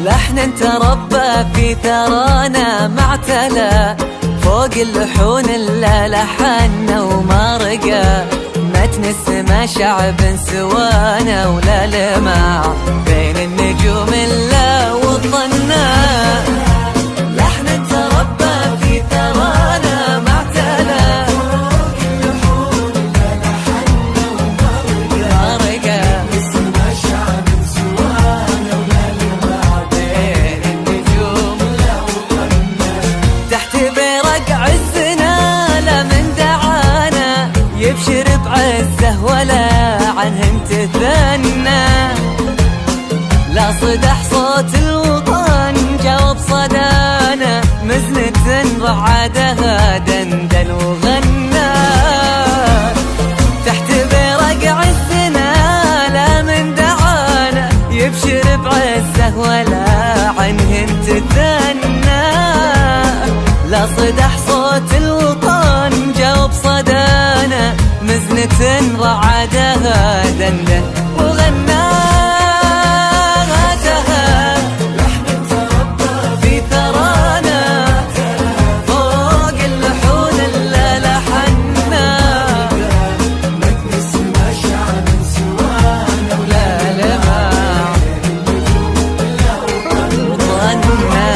لحن تربى في ثرانا معتلى فوق اللحون الا لحنا وما رقى متن السما شعب سوانا ولا لمع بين النجوم الا وطنا. لحن تربى في ثرانا معتلى فوق اللحون الا لحنا وما رقى السما شعب سوانا ولا لمع بين النجوم الا وطنا. تحت برق عزنا لا من دعانا يبشر بعزه ولا عنهم تثنى. لا صدح صوت الوطن جاوب صدانا مزنة رعادها دندن وغنى. تحت برق عزنا لا من دعانا يبشر بعزه ولا عنهم تثنى. لا صدح صوت الوطن جاوب صدانا مزنة رعادها دندن وغناتها. لحن تربى في ثرانا فوق اللحون الا لحنا متن السما شعب سوانا ولا لمع وطنا.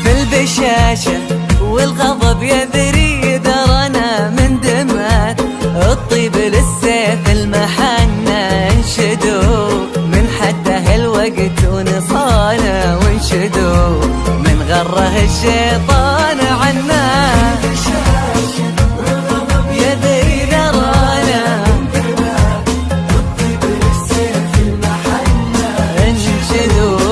البشاشة والغضب يذري درنا من دمات الطيب للسيف المحنة انشدوا من حده الوقت ونصانا وانشدوا من غره الشيطان عنا. يذري درنا الطيب للسيف المحنة انشدوا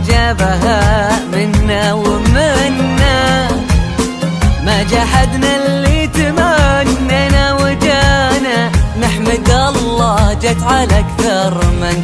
جابها منا ومنا. ما جحدنا اللي تمننا وجانا نحمد الله جت على اكثر من